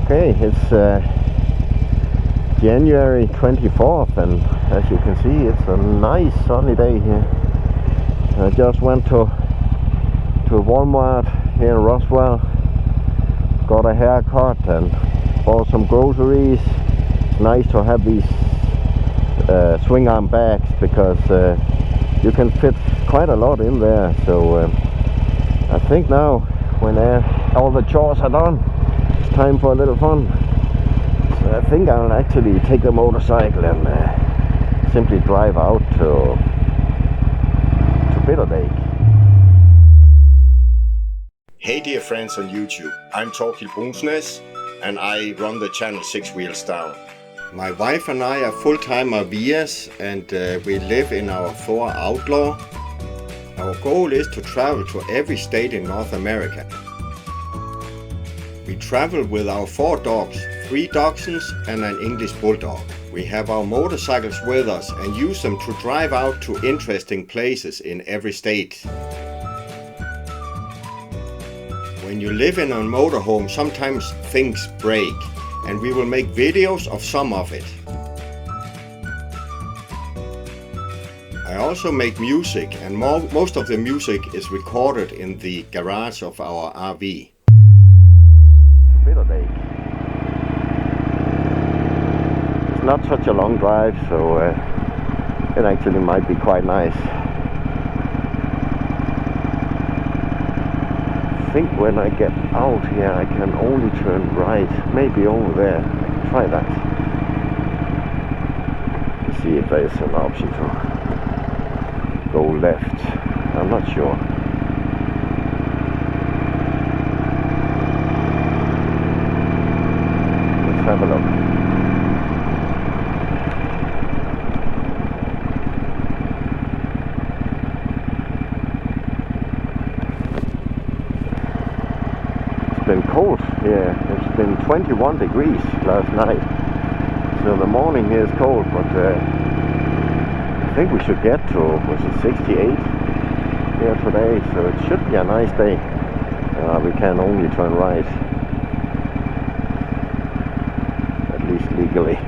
Okay, it's January 24th, and as you can see, it's a nice sunny day here. I just went to Walmart here in Roswell, got a haircut and bought some groceries. It's nice to have these swing arm bags because you can fit quite a lot in there. So I think now when all the chores are done, it's time for a little fun. So I think I'll actually take the motorcycle and simply drive out to Bitter Lake. Hey dear friends on YouTube, I'm Torkild Brunsnes and I run the channel Sixwheelsdown. My wife and I are full-time rv'ers and we live in our Thor Outlaw. Our goal is to travel to every state in North America. We travel with our 4 dogs, 3 Dachshunds and an English Bulldog. We have our motorcycles with us and use them to drive out to interesting places in every state. When you live in a motorhome, sometimes things break, and we will make videos of some of it. I also make music, and most of the music is recorded in the garage of our RV. Bitter Lake. It's not such a long drive, so it actually might be quite nice. I think when I get out here I can only turn right, maybe over there. I can try that. Let's see if there is an option to go left. I'm not sure. Let's have a look. Been cold here. It's been 21 degrees last night, so the morning here is cold, but I think we should get to, was it 68 here today, so it should be a nice day. We can only turn right, at least legally.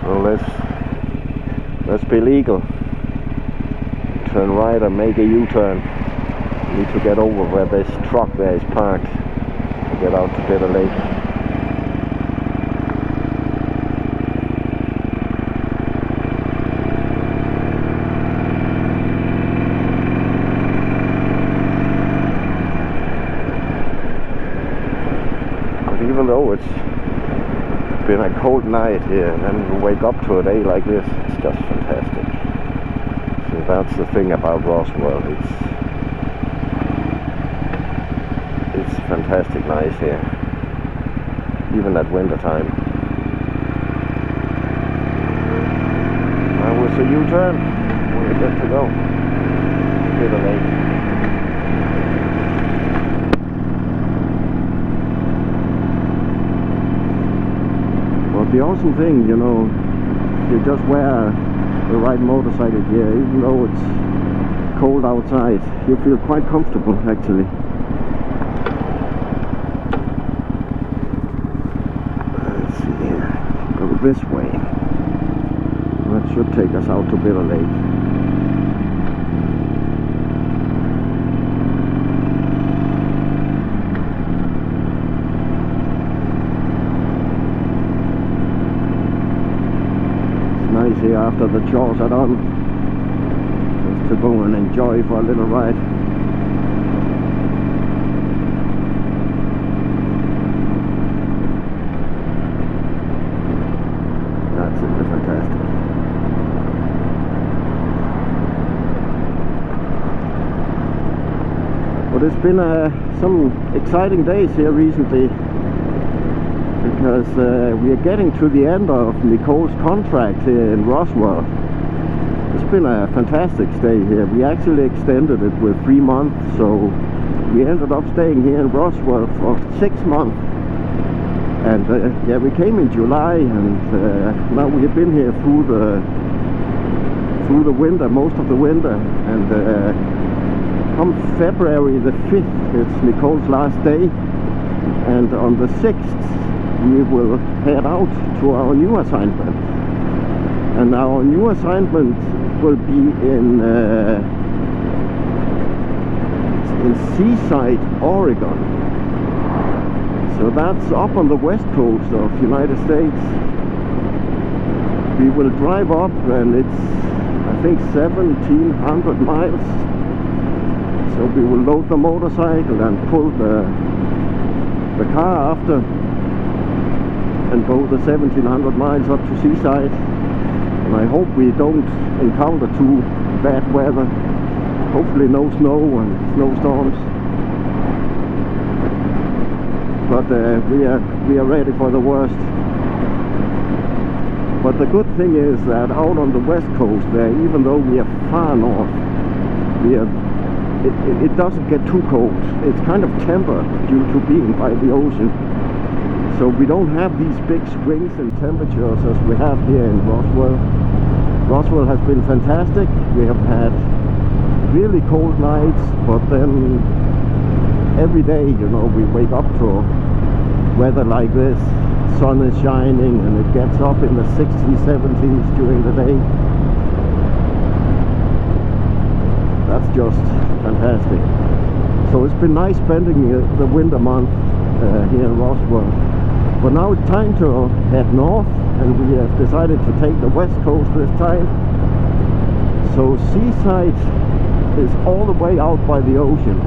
So let's be legal. Turn right and make a U-turn. Need to get over where this truck there is parked to get out to Bitter Lake. But even though it's been a cold night here, and then you wake up to a day like this, it's just fantastic. That's the thing about Roswell. It's fantastic nice here, even at winter time. Now it's a U-turn. We're good to go. Bitter Lake. But the awesome thing, you know, you just wear the right motorcycle gear, even though it's cold outside, you feel quite comfortable actually. Let's see here, go this way. That should take us out to Bitter Lake. Here after the chores are done, just to go and enjoy for a little ride. That's fantastic. But it's been some exciting days here recently, because we are getting to the end of Nicole's contract here in Roswell. It's been a fantastic stay here. We actually extended it with 3 months, so we ended up staying here in Roswell for 6 months. And yeah, we came in July, and now we have been here through the winter, most of the winter, and come February the 5th, it's Nicole's last day, and on the 6th we will head out to our new assignment. And our new assignment will be in SeaSide, Oregon. So that's up on the west coast of United States. We will drive up, and it's, I think, 1,700 miles. So we will load the motorcycle and pull the car after and go the 1,700 miles up to SeaSide. And I hope we don't encounter too bad weather. Hopefully no snow and snowstorms. But we are ready for the worst. But the good thing is that out on the west coast there, even though we are far north, it doesn't get too cold. It's kind of tempered due to being by the ocean. So we don't have these big swings in temperatures as we have here in Roswell. Roswell has been fantastic. We have had really cold nights, but then every day, you know, we wake up to weather like this. Sun is shining and it gets up in the 60s, 70s during the day. That's just fantastic. So it's been nice spending the winter month here in Roswell. But now it's time to head north, and we have decided to take the west coast this time. So SeaSide is all the way out by the ocean.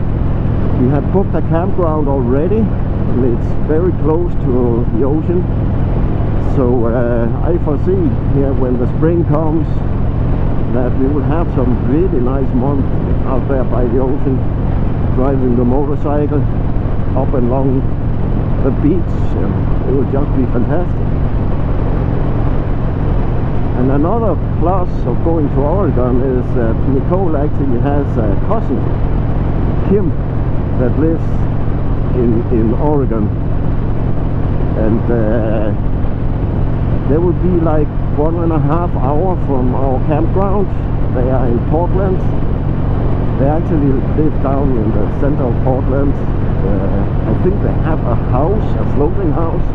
We have booked a campground already, and it's very close to the ocean. So I foresee here when the spring comes that we will have some really nice months out there by the ocean, driving the motorcycle up and along the beach, and it will just be fantastic. And another plus of going to Oregon is that Nicole actually has a cousin, Kim, that lives in Oregon, and they will be like 1.5 hours from our campground. They are in Portland. They actually live down in the center of Portland. I think they have a house, a floating house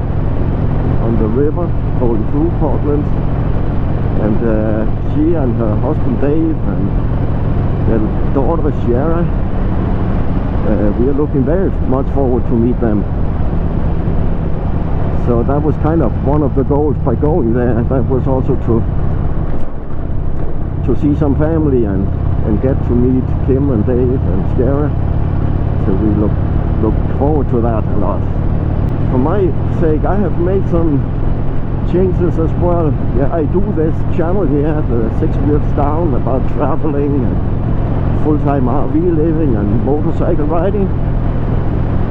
on the river going through Portland. And she and her husband Dave and their daughter Sierra, we are looking very much forward to meet them. So that was kind of one of the goals by going there. That was also to see some family and get to meet Kim and Dave and Sierra. So we look forward to that a lot. For my sake, I have made some changes as well. Yeah, I do this channel here, the Sixwheelsdown, about traveling and full-time RV living and motorcycle riding.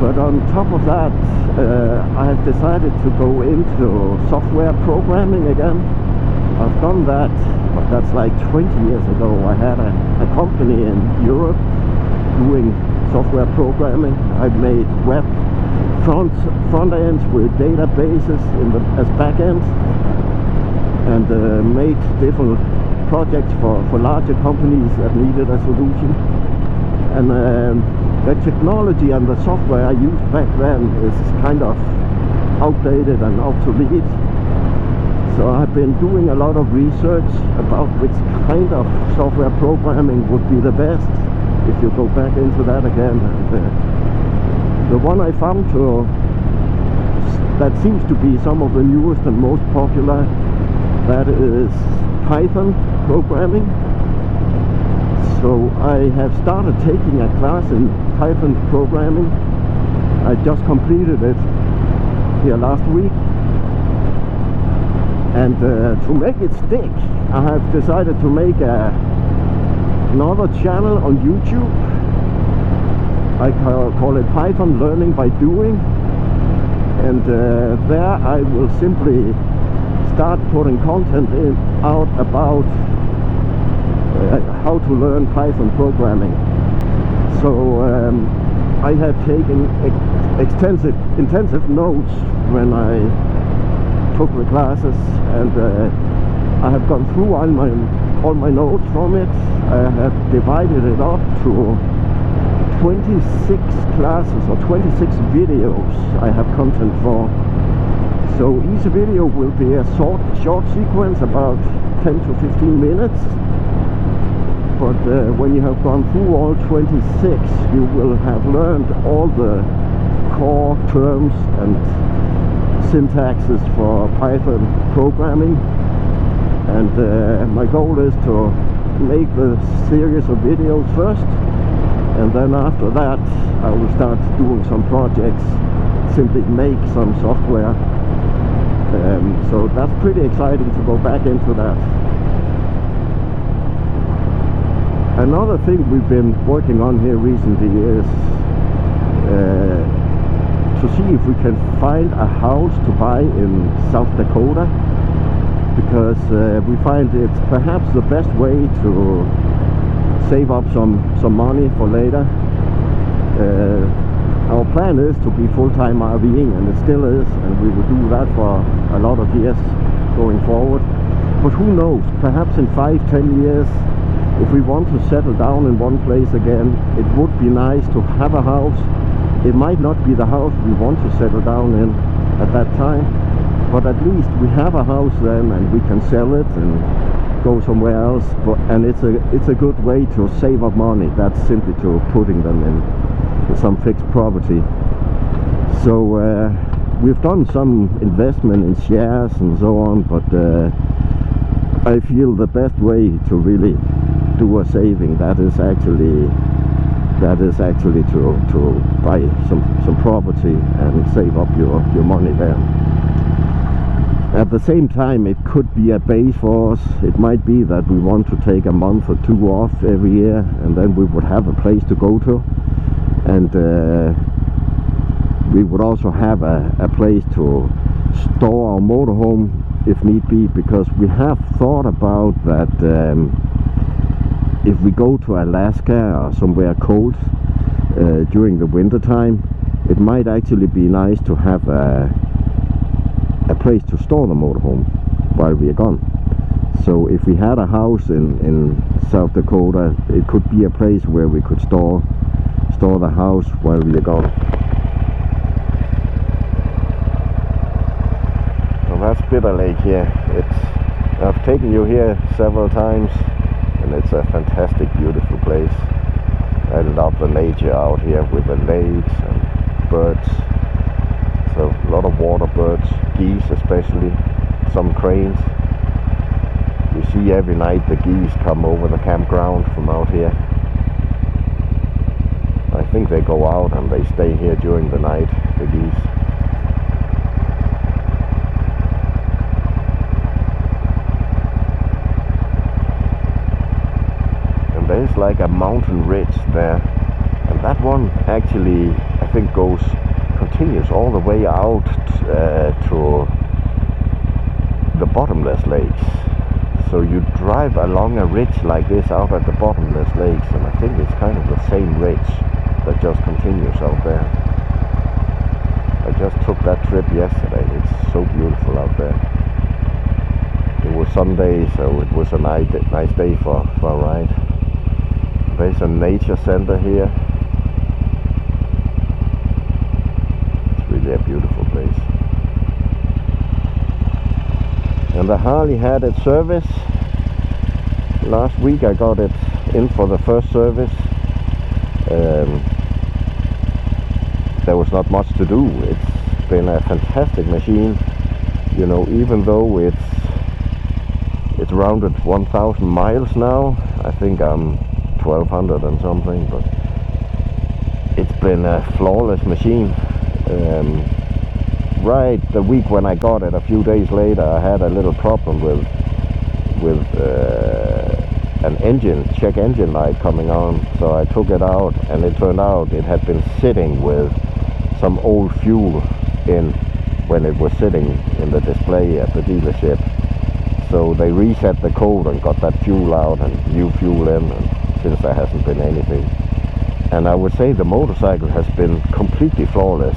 But on top of that, I have decided to go into software programming again. I've done that, but that's like 20 years ago. I had a company in Europe doing software programming. I made web front ends with databases as back ends, and made different projects for larger companies that needed a solution. And the technology and the software I used back then is kind of outdated and obsolete. So I've been doing a lot of research about which kind of software programming would be the best if you go back into that again. And the one I found that seems to be some of the newest and most popular, that is Python programming. So I have started taking a class in Python programming. I just completed it here last week. And to make it stick, I have decided to make another channel on YouTube. I call it Python Learning by Doing. And there I will simply start putting content out about how to learn Python programming. So I have taken intensive notes when I took the classes, and I have gone through all my notes from it. I have divided it up to 26 classes or 26 videos I have content for. So each video will be a short sequence, about 10 to 15 minutes. But when you have gone through all 26, you will have learned all the core terms and syntaxes for Python programming. And my goal is to make the series of videos first, and then after that I will start doing some projects, simply make some software. So that's pretty exciting to go back into that. Another thing we've been working on here recently is to see if we can find a house to buy in South Dakota, because we find it's perhaps the best way to save up some money for later. Our plan is to be full-time RVing, and it still is, and we will do that for a lot of years going forward. But who knows, perhaps in 5-10 years, if we want to settle down in one place again, it would be nice to have a house. It might not be the house we want to settle down in at that time, but at least we have a house then, and we can sell it and go somewhere else. And it's a good way to save up money. That's simply to putting them in some fixed property. So we've done some investment in shares and so on, but I feel the best way to really do a saving, that is actually to buy some property and save up your money there. At the same time, it could be a base for us. It might be that we want to take a month or two off every year, and then we would have a place to go to, and we would also have a place to store our motorhome if need be, because we have thought about that if we go to Alaska or somewhere cold during the winter time, it might actually be nice to have a place to store the motorhome while we are gone. So if we had a house in South Dakota, it could be a place where we could store the house while we are gone. Well, that's Bitter Lake here. I've taken you here several times, and it's a fantastic, beautiful place. I love the nature out here with the lakes and birds. So a lot of water birds, geese especially, some cranes. You see every night the geese come over the campground from out here. I think they go out and they stay here during the night, the geese. And there's like a mountain ridge there, and that one actually I think continues all the way out to the bottomless lakes. So you drive along a ridge like this out at the bottomless lakes, and I think it's kind of the same ridge that just continues out there. I just took that trip yesterday. It's so beautiful out there. It was Sunday, so it was a nice day for a ride. There's a nature center here. It's really a beautiful place. And the Harley had its service. Last week I got it in for the first service. There was not much to do. It's been a fantastic machine. You know, even though it's rounded 1,000 miles now. I think I'm 1,200 and something, but it's been a flawless machine. Right the week when I got it, a few days later, I had a little problem with an check engine light coming on, so I took it out, and it turned out it had been sitting with some old fuel in when it was sitting in the display at the dealership. So they reset the code and got that fuel out and new fuel in, and since there hasn't been anything. And I would say the motorcycle has been completely flawless.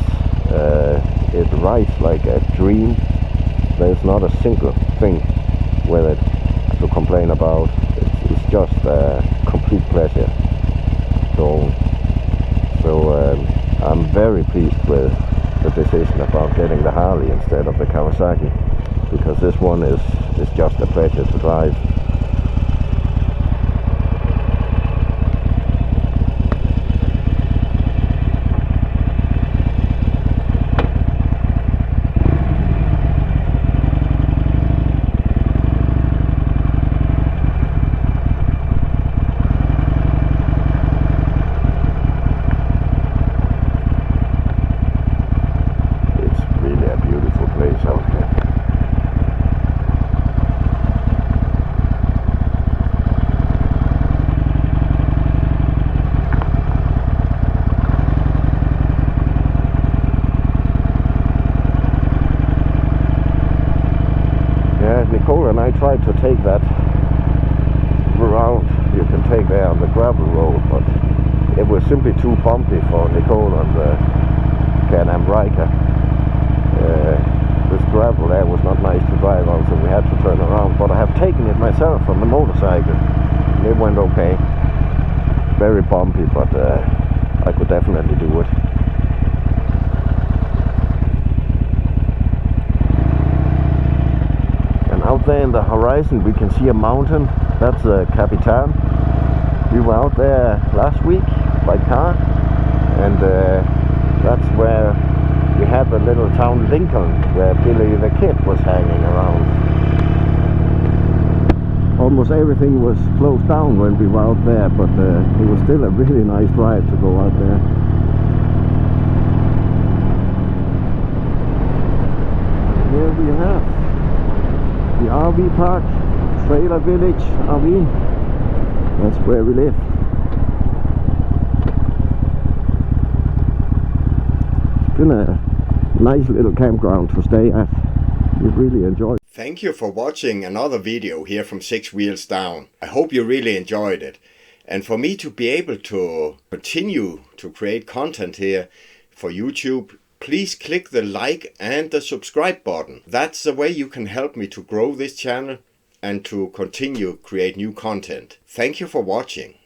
It rides like a dream. There's not a single thing with it to complain about. It's just a complete pleasure to own. pleased with the decision about getting the Harley instead of the Kawasaki, because this one is just a pleasure to drive. Nicole and I tried to take that route you can take there on the gravel road, but it was simply too bumpy for Nicole on the Can-Am Ryker. This gravel there was not nice to drive on, so we had to turn around, but I have taken it myself on the motorcycle. It went okay. Very bumpy, but I could definitely do it. Out there in the horizon we can see a mountain. That's Capitan. We were out there last week by car, and that's where we had the little town Lincoln where Billy the Kid was hanging around. Almost everything was closed down when we were out there, but it was still a really nice drive to go out there. Here we have the RV park, Trailer Village RV. That's where we live. It's been a nice little campground to stay at. We really enjoyed it. Thank you for watching another video here from Sixwheelsdown. I hope you really enjoyed it. And for me to be able to continue to create content here for YouTube, please click the like and the subscribe button. That's the way you can help me to grow this channel and to continue create new content. Thank you for watching.